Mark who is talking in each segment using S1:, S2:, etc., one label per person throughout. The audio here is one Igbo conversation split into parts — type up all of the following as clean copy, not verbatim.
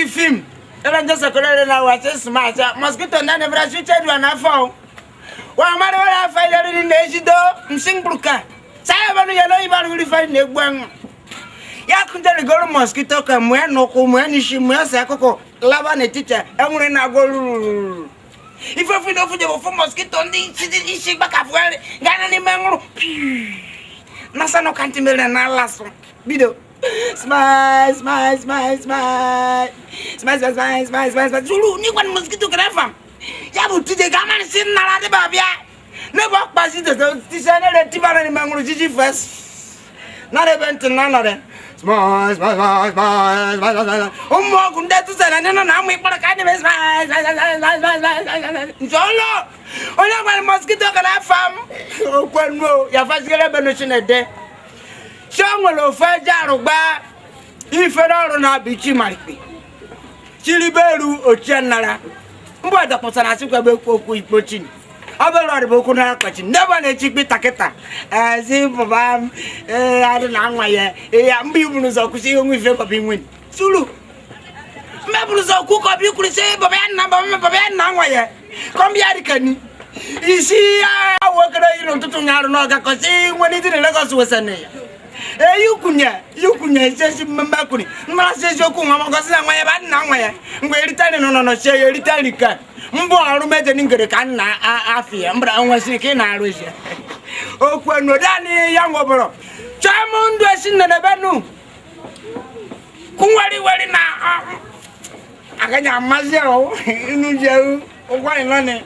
S1: the film. Even just a color now watch smart. Mosquito na never switch to an afọ. Wa mara wala fa yari ni ejido msingbuka. Saya banu yalo ibaru ri fa ne gwan. Ya kunta le goro mosquito ka mwe no ko mwe ni shi mwe sa koko lava ne teacher enwure na go. If you don't feel for mosquito ndi shi baka fuere gana ni menguru. Nasa no kanti mele na laso. Bido. Smile, smile, smile, smile. Smile, smile, smile, smile, smile. Zulu, ni one mosquito grafam. Ya buti de gaman sin na la de babia. Ne bok pasi de tisane de tibara ni manguru jiji first. Na de bent na na de. Smile, smile, smile, smile, smile, smile. Ummo kunde tu sana ne na mu ipara ka de smile, smile, smile, smile. Zolo. Onya one mosquito grafam. O kwenwo ya fasigele beno chine de. Shangolo fajarugba ifedoro na bichi maripi chiliberu ochenara mbo da posana sikwa be koku ipochi abelo ariboku na akachi never na chikpi taketa si baba adu na anwa ye ya mbi bunu zo kusi onwu ife baba inwen sulu mebulu zo ku ko bi kuri se baba na anwa ye kombi arikani isi awokere ino tutu nyaru no ga kosi nwani ti Lagos wesane yukunya sesi mbakuni mara sesi oku mama gosi na nwaye ba na nwaye ngwe ritani no se ritani ka mbo aru meje ngere ka na afia mbra anwasi ke na aru sia oku eno dani ya ngoboro chamundu esinna na benu kunwari wari na aganya mazero inu je ogwa inane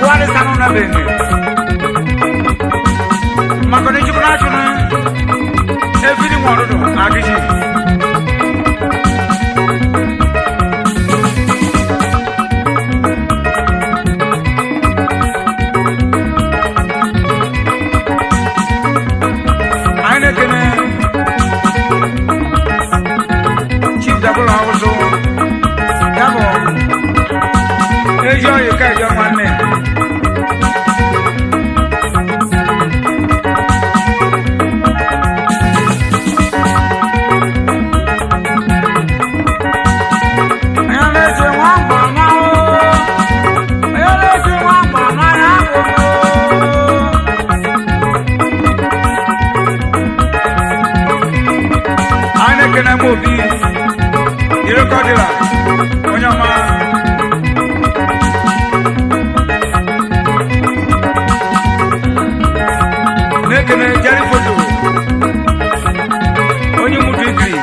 S2: wale sanu na bene makone jukuna chuna evili mwaru do agiji aine kene chief double also yabo ejo yeka ejo mane kena mobi iro kodira onyama nekene jari foto onye mutu ikiri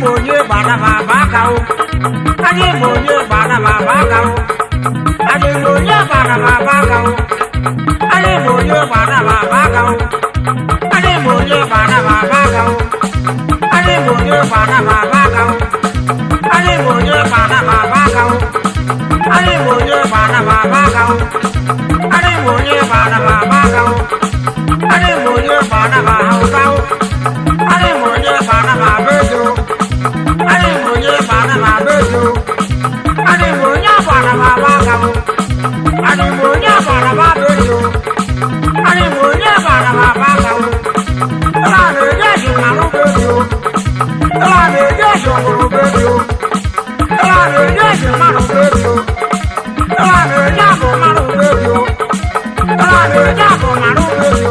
S2: monye bana baba kao. Ani monye bana baba kao. Ani monye bana baba kao. Ani monye bana baba kao. Ani monye bana baba kao. Ani monye bana baba kao. Ani monye bana baba kao. Ani monye bana baba kao. Ani monye bana baba kao. Ani monye bana baba kao. Ani monye bana baba do. Ani monye bana baba do. Ani monye bana baba kao. Ani monye bana baba do. Ani monye bana baba kao. Ala ne jesu maru do. Ala ne jesu maru do. Ala ne jesu maru do. Ala ne jesu maru do. Ala ne jesu maru do.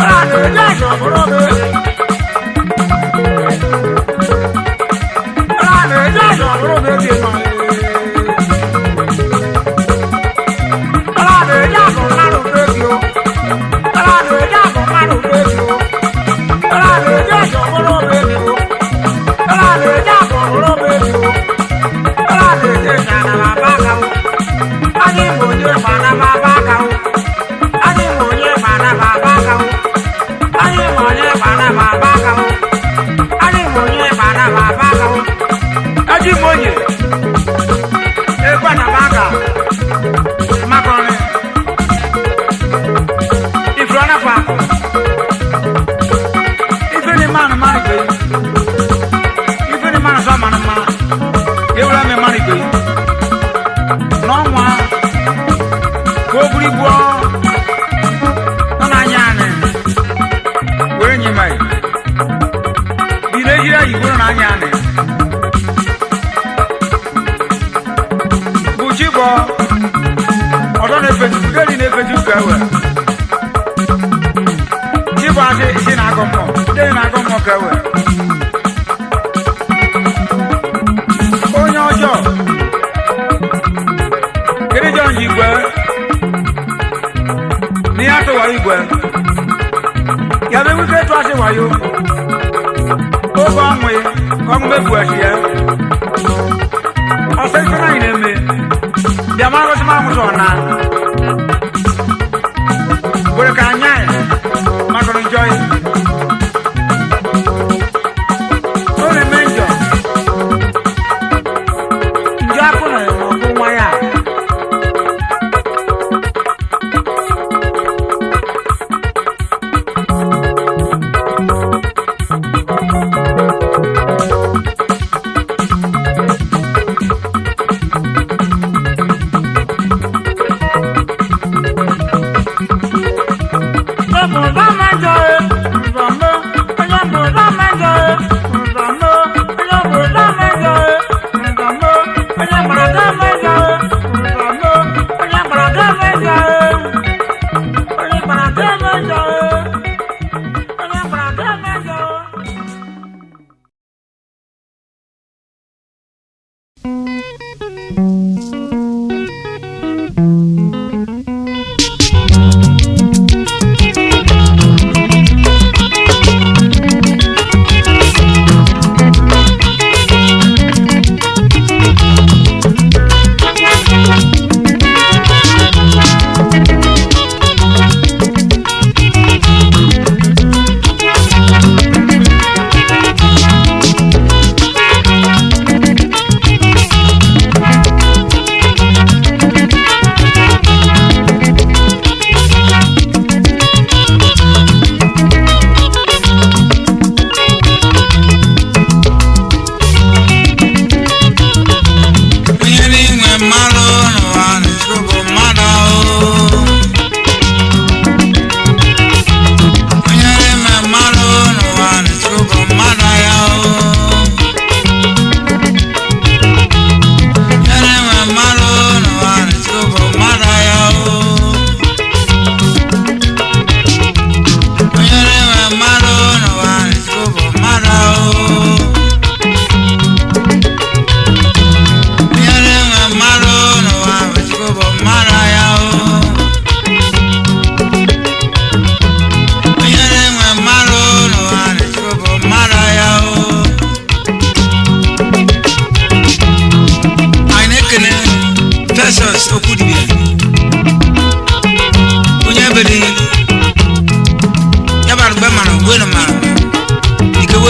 S2: Ala ne jesu maru do.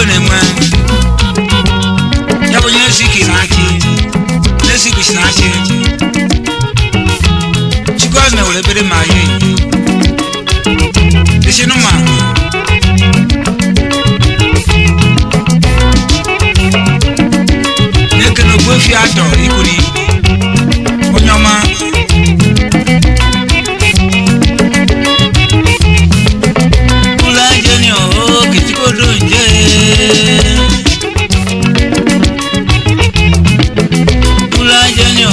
S2: ne mwa ya bo nyina siki na aki ne siki na aki chikwa me wole bere ma yi disi no ma ne keno bo fi ato ikuni onyoma ula jenyo kitiko donje ula jenyo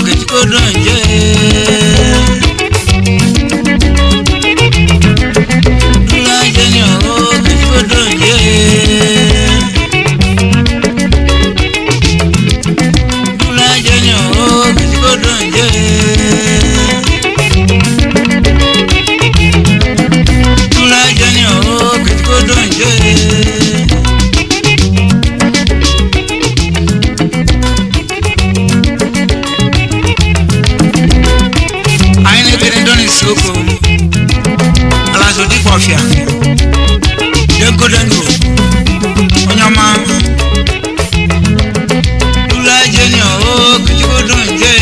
S2: kitiko donje ula jenyo kitiko donje ula jenyo kitiko donje ula jenyo kitiko donje aine kerendoni soko ala so di kofia denko dengo onyama ula jenyo kitiko donje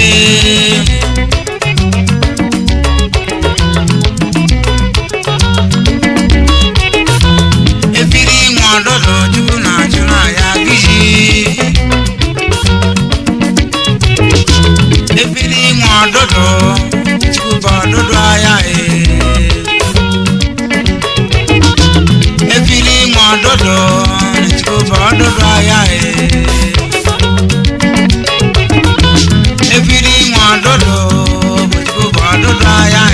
S2: efiri nwadodo juna juna ya gishi efiri nwadodo chuba dodo aya efiri nwadodo chuba dodo aya efiri nwadodo chuba dodo aya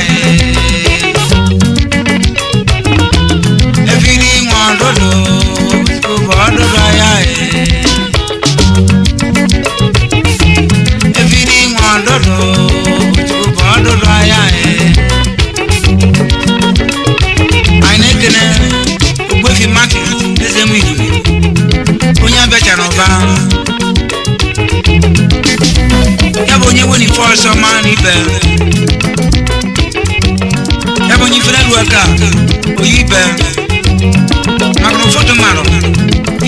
S2: efiri nwadodo chuba dodo aya efiri nwadodo chuba dodo aya aine kene ogbefi maki ezemu idu onye abecha n'ọba ya bụ onye weni fọsọ ma n'ibe ya bụ onye ifere ruo aka oyi ibe maka na ụfọdụ mmadụ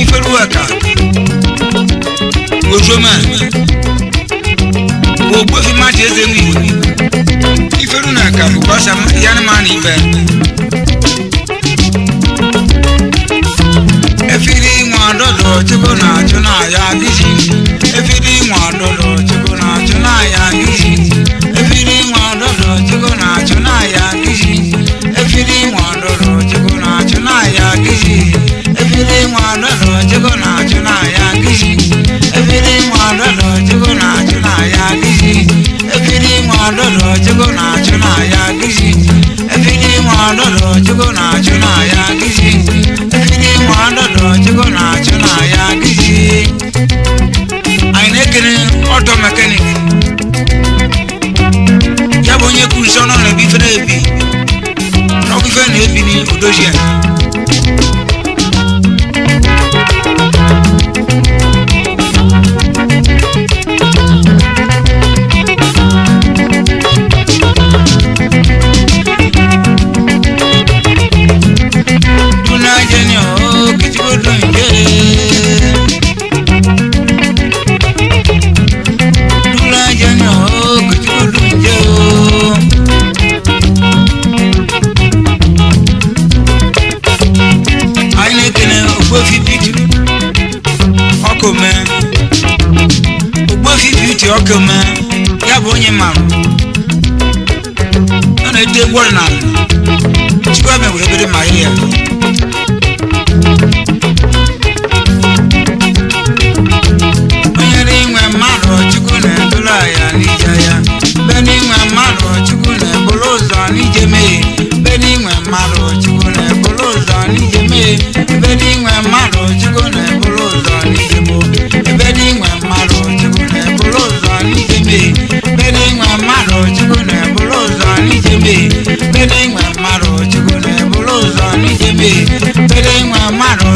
S2: ife ruo aka ozoma ogbefi maki ezemu idu iferu na aka bụ kwasa ya na ma n'ibe efiri nwadodo chukwu na-achụ n'aya gizi efiri nwadodo chukwu na-achụ n'aya gizi efiri nwadodo chukwu na-achụ n'aya gizi efiri nwadodo chukwu na-achụ n'aya gizi efiri nwadodo chukwu na-achụ n'aya gizi efiri nwadodo chukwu na-achụ n'aya gizi efiri nwadodo chukwu na-achụ n'aya gizi efiri nwadodo chukwu na-achụ n'aya gizi efiri nwadodo chukwu na-achụ n'aya gizi anyị na-ekene ọtọ mekanik ya bụ onye kwuru sọ nọ na-ebi ife na-ebi n'ọkụ ife na-ebi n'odozie ọkụme ya bụ onye mara ọ na-ete egwu ọdịnala chukwu ebe were ebere ma ihe ya onye inwe mmadụ chukwu na-edula ya n'ije ya be n'inwe mmadụ chukwu na-ebulu ụzọ n'ije mee be n'inwe mmadụ chukwu na-ebulu ụzọ n'ije mee ebe n'inwe mmadụ chukwu na-ebulu ụzọ n'ije gboo ebe n'inwe mmadụ chukwu na-ebulu ụzọ n'ije mee be n'inwe mmadụ chukwu na-ebulu ụzọ n'ije mee be n'inwe mmadụ chukwu na-ebulu ụzọ n'ije mee be n'inwe mmadụ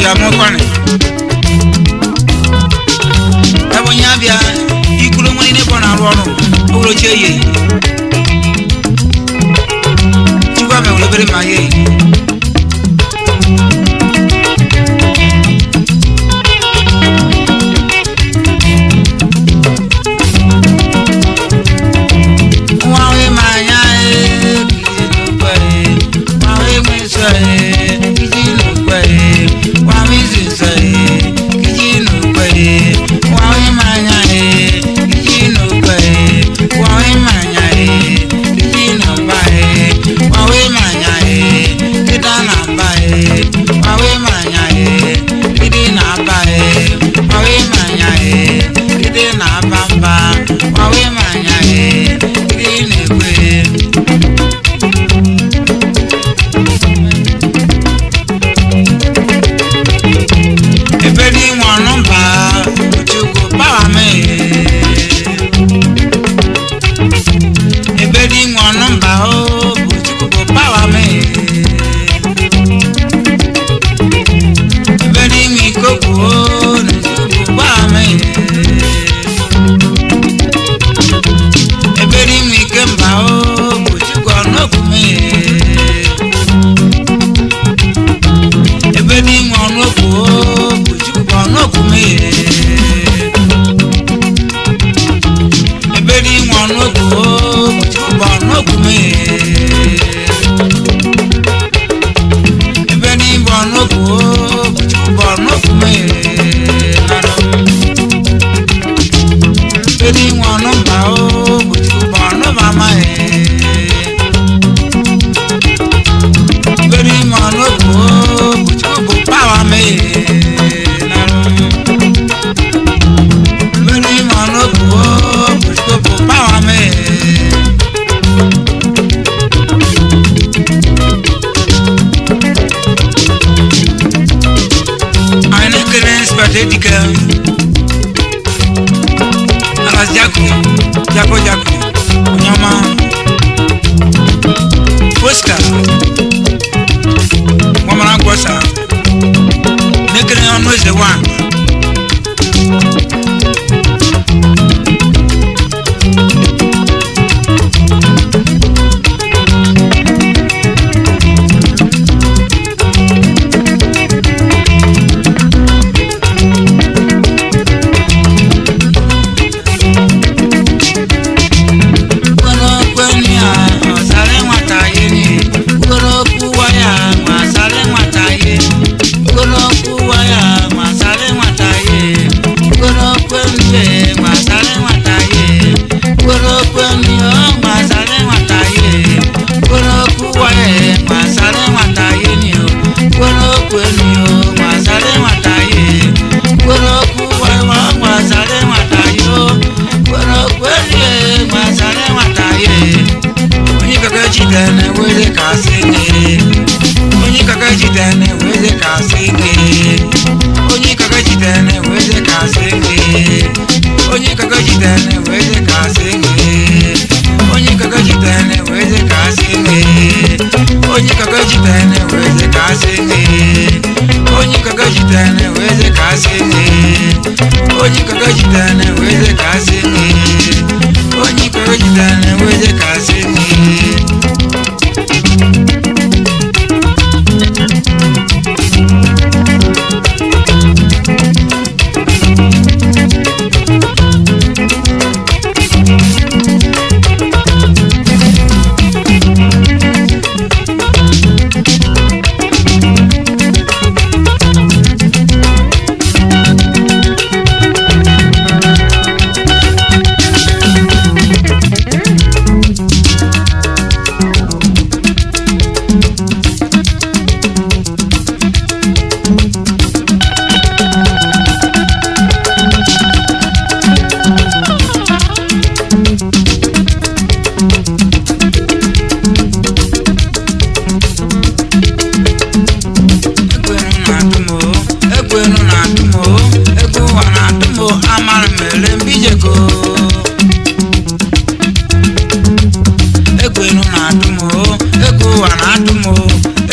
S3: ya mokwane ebonya bia ikulu nwani ne bona roro owro cheye tuwa me wole bere maye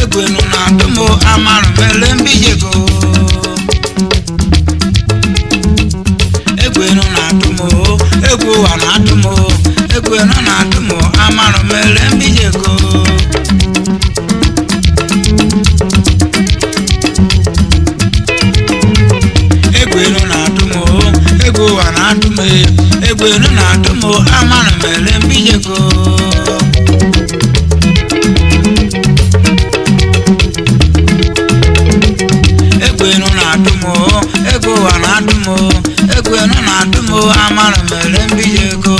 S2: Ekwenu na-atụmo amarụ mele mbijego
S3: wa na dumo egwe no na dumo amara mere mbijeko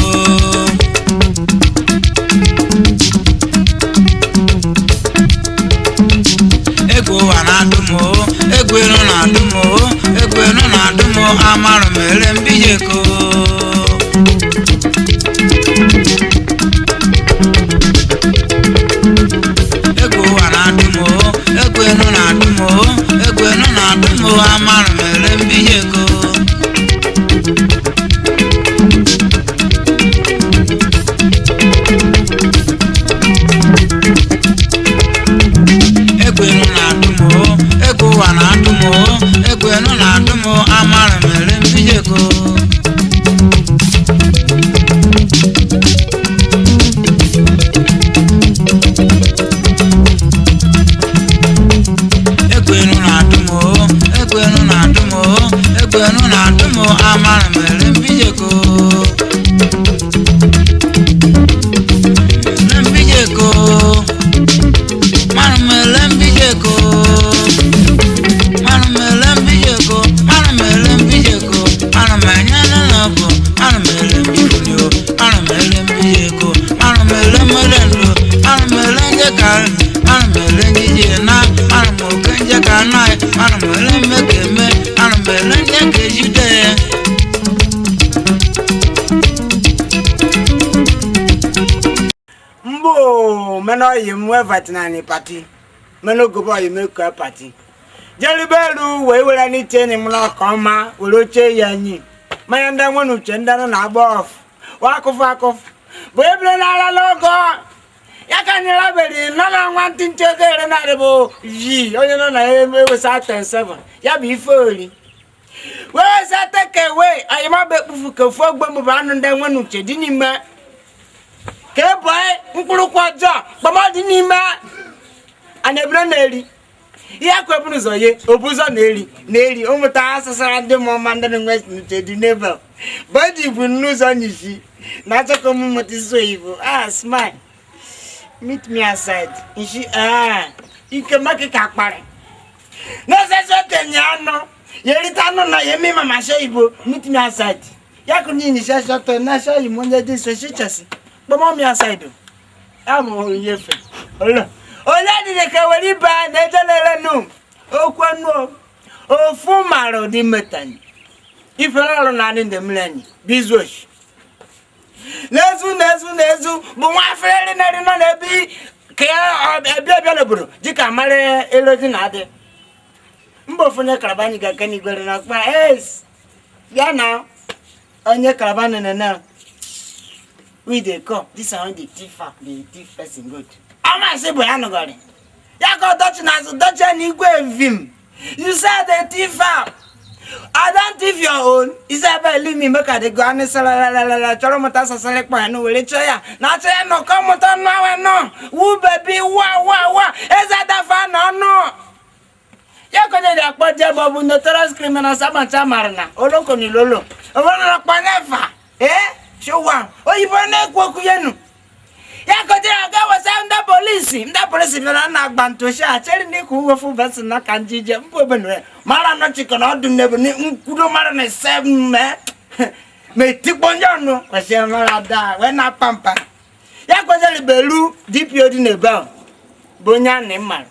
S3: egwe wa na dumo egwe no na dumo amara mere mbijeko egwe wa na dumo egwe no na dumo amara mere mbijeko egwe no na dumo amara mere mbijeko egwe no na dumo amara mere mbijeko mbijeko mara mere mbijeko mara mere mbijeko mara mere mbijeko mara manyana labo mara mere mbijeko mara mere mbijeko mara mere merendo mara mere njekar mara mere njijena mara mokenje kanai mara mere mekeme mara mere njekejude
S1: mbo meno yimwe vatinani party meno gobo yimeka party jelibelu wewela ni cheni mna koma uloche yanyi mayanda nwonu chenda na agba wakufa bweble na la logo yakani labeli nana nwanti nchegere na rebo yi onye no na ewe sa 7 ya bi ifoli we sa take away ayima be pufu ke fogbo mu ba nu nda nwonu chedi ni ma ke boy nkuru kwajo gbama di ni ma anebro na eri ya kwebunu zoye obuzo na eri omuta asasara ndi mo manda ni west chedi never body bu nuzo nyishi na choko mu mutiso ibu smile meet me outside ishi ike make ka pare no se so kenyano yerita no na yemi mama she ibo meet me outside ya kuni ni she so to na she imonje di so she chasi gbomo me outside amu yefe ola di de ka wori ba na jelele nu okwanu ofu maro di metani ifela na ni ndemlani bizwosh nezu bu nwa afere na ri no na bi ke ebia leburu dika mare elodi na ade mbo funye karabani ga kani gwere na pa ya na onye karabani na we dey come this one the thief person good ama se bo ya no gore ya go touch na so touch ni gwe vim you said the thief I don't thief your own. Isabel, leave me make a go and la choromata select no will ya. Not say no come on now no. Woo baby wa. Is that fan no? Ya ko de akpo je bobu notorious criminal Sabancha Marna. Oloko ni lolo. Owo pa nefa. Show one. Oyibo na ekwoku yenu. Ya ko de aga was under police. Nda police na agbanto sha. Cheri ni ku wo fu bes na kanjije mpo benwe. Mara no chiko na odu nebu ni nkudo mara na 7 me tikponja no kwase mara da we na pampa ya kwase belu DPO di neba bonya ne mara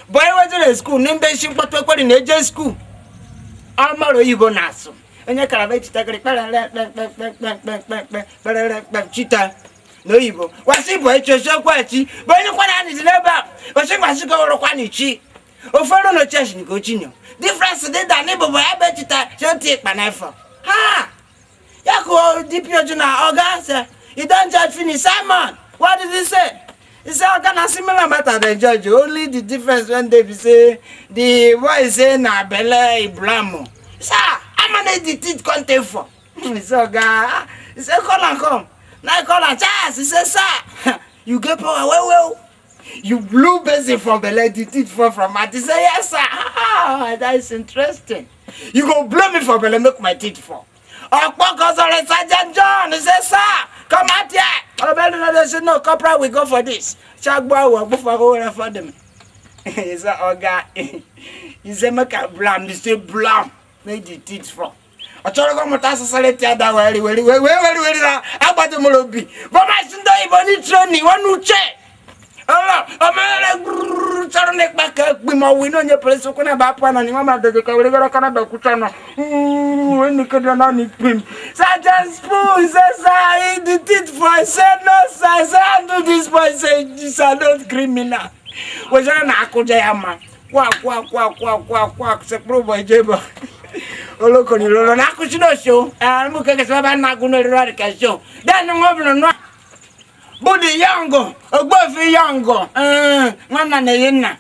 S1: boy we school ni mbe shi kpotwe kwori na eje school amaro yibo na aso onye karabe chitakiri chita no yibo wasi boy chosho kwachi boy kwa na ni neba wasi kwasi ko ro kwa ni chi ofero no church ni ko chinyo difference dey da neighbor boy abechita shoti panefo yako DPO juna oga say you don't judge finish Simon what did he say? He said oga similar matter than judge only the difference when they say the boy say na belle ibramo sir I manage the teeth contain for he said oga he said come now call and Charles he said sir you get power well you blew busy from the lady teeth from my teeth. Say yes, sir. That is interesting. You go blow me for belly, make my teeth fall. Sergeant John, he says, sir, come out here. Oh, they said, no, Corporal, we go for this. Chagboy will go for them. He said, oh, God. He said, make a blam. He said, blam. made it teach from. A chorogo motassality that very about the Molobi. But my son, Iboni Troni, one who check. Oh, a man, Sarnek back, we more win on your place, so can about one and Mamma, the Canada Kutana. When you could not need him. Sergeant Spoon says, I did it for I said, no, I do this boy say, these are not criminal. Was an Akojayama. Quack, Sepro by Jabba. Oh, look on your own Akushino show, and look at the Savannah Radical show. Then I'm not. Body Yango, a buffy Yango, one and a yenna.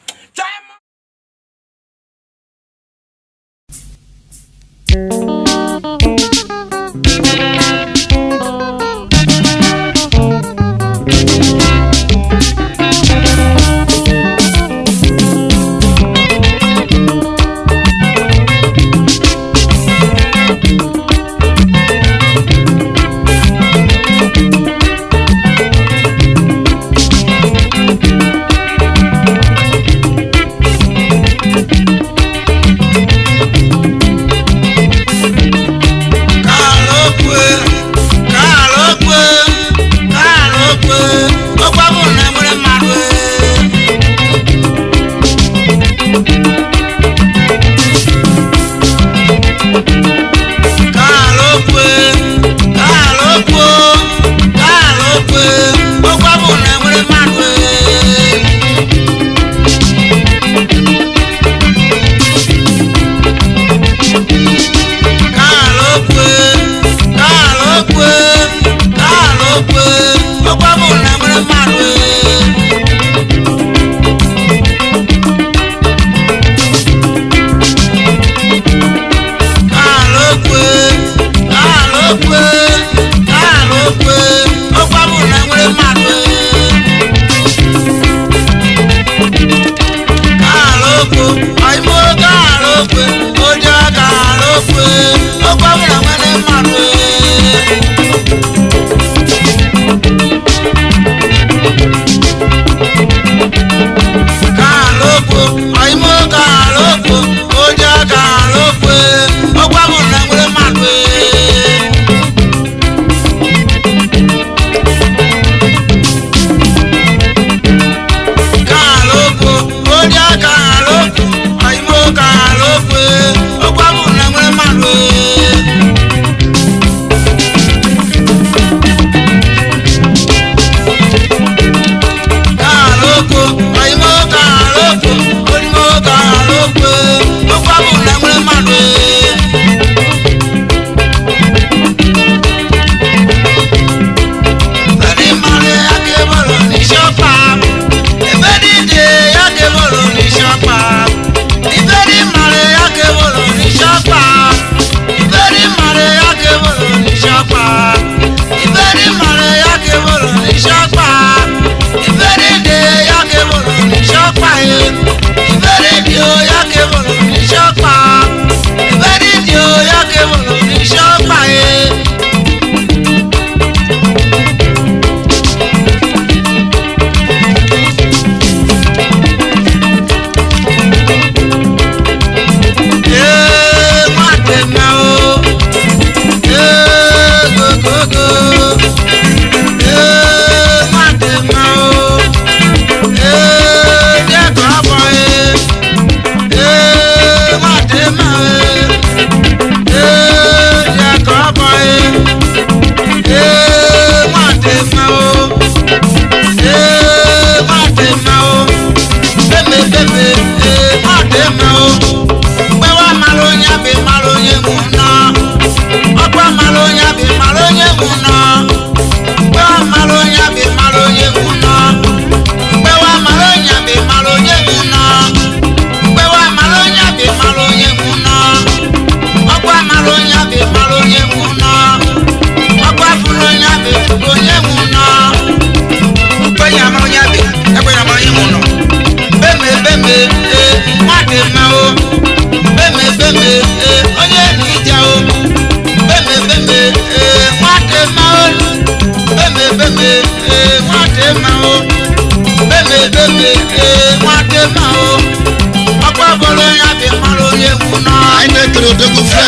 S4: Odogwu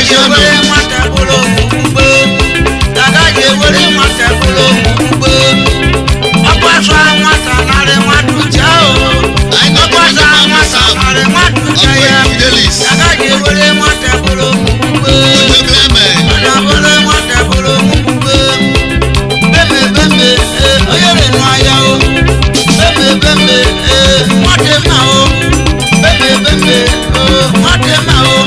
S3: Agaghị ewere nwata bụrụ okpukpe. Agaghị ewere nwata bụrụ okpukpe. Ọgbasa nwata narị nwata uche ahụ. Ọgbasa nwata narị nwata uche ya. Agaghị ewere nwata bụrụ okpukpe. Ọ na-abụrụ nwata bụrụ okpukpe. Beme beme onye na-enu ahịa o. Beme beme nwata mma o. Beme beme nwata mma o.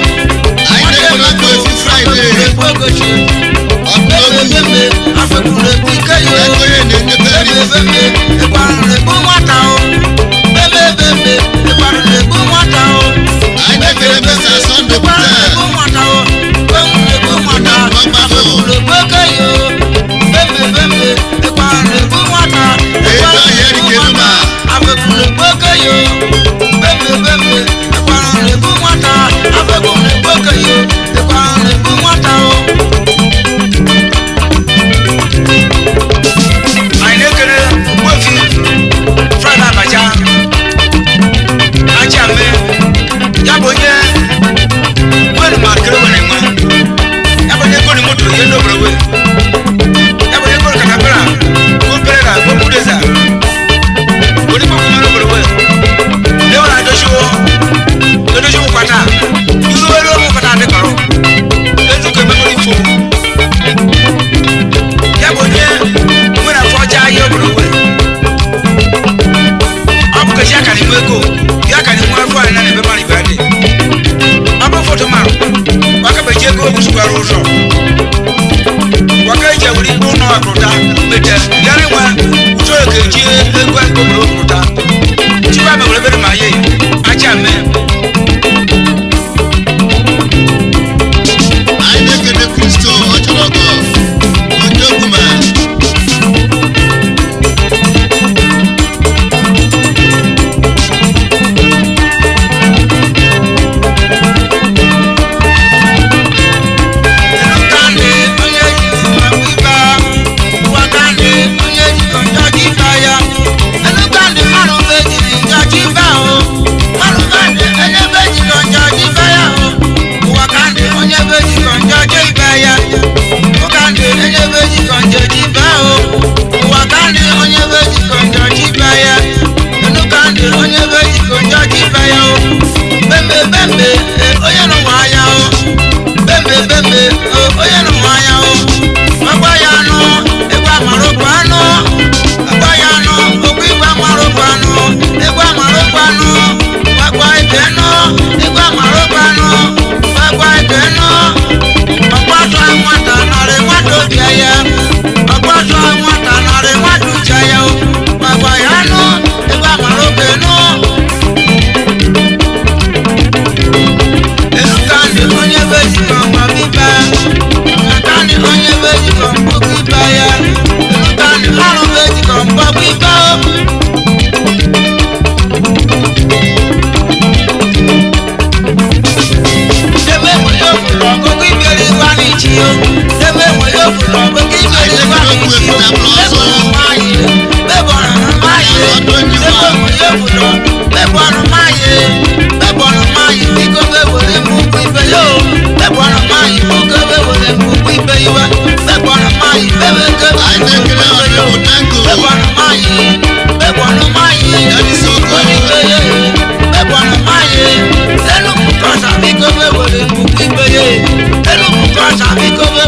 S3: Because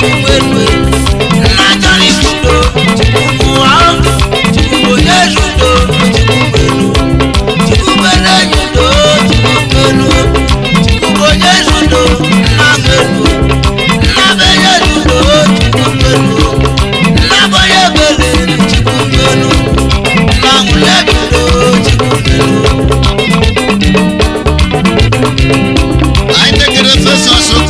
S3: chikwubelu nna chọrọ ikwudo chikwubu ahụ chikwubu onye zudo chikwubelu chikwubelu enyudo chikwubelu chikwubu onye zudo nna belu nna benye zudo chikwubelu nna bonye belu chikwubelu nna nwunye zudo chikwubelu. I take it as a source of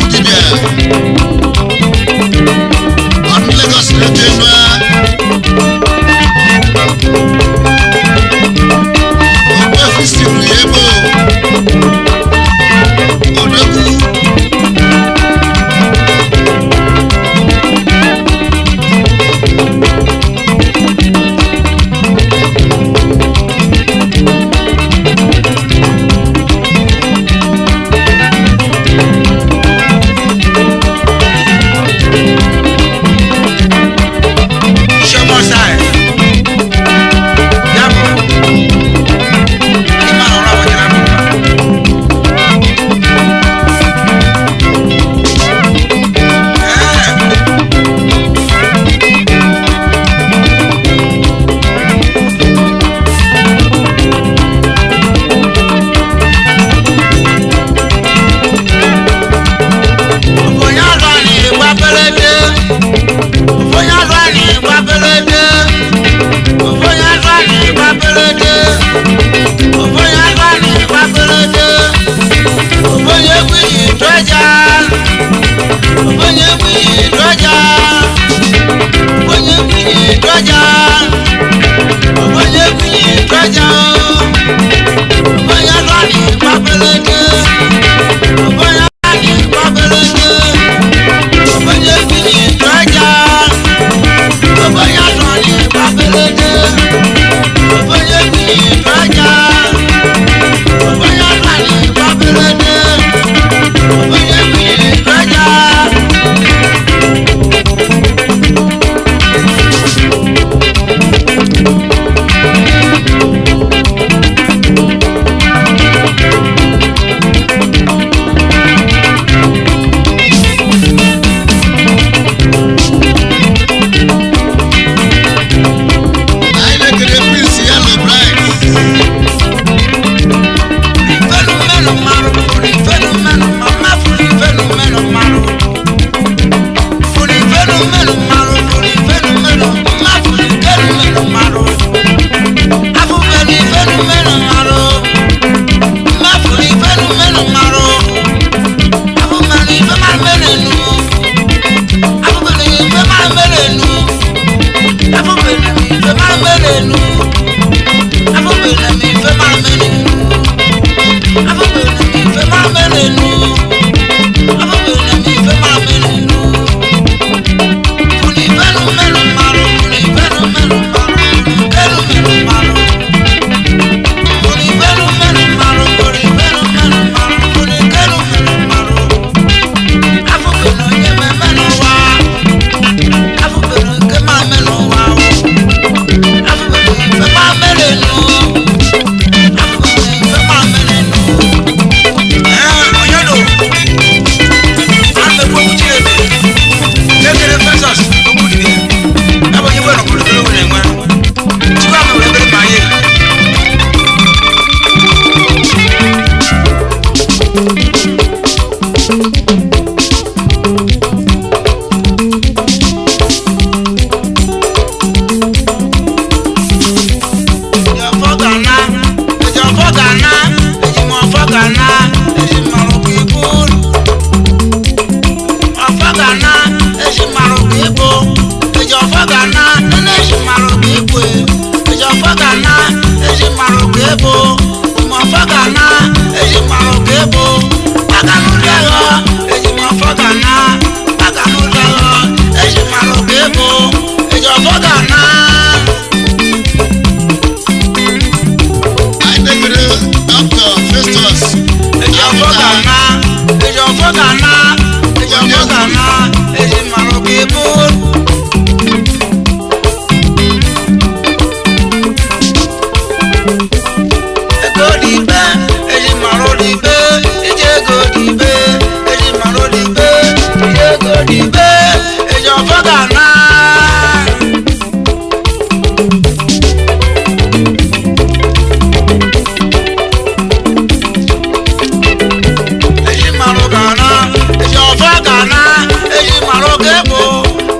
S3: kebo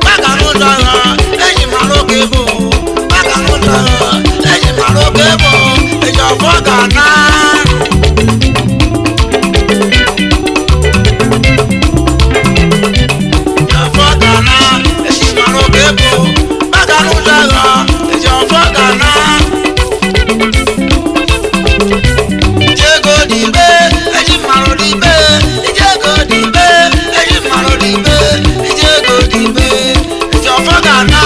S3: maka n'ụlọ eji mara kebo maka n'ụlọ eji mara kebo eji ọfọ gana ọfọ gana eji mara kebo maka n'ụlọ eji ọfọ gana jego dibe eji mara dibe jego dibe eji mara dibe jego dibe eji ọfọ gana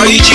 S3: Oyichi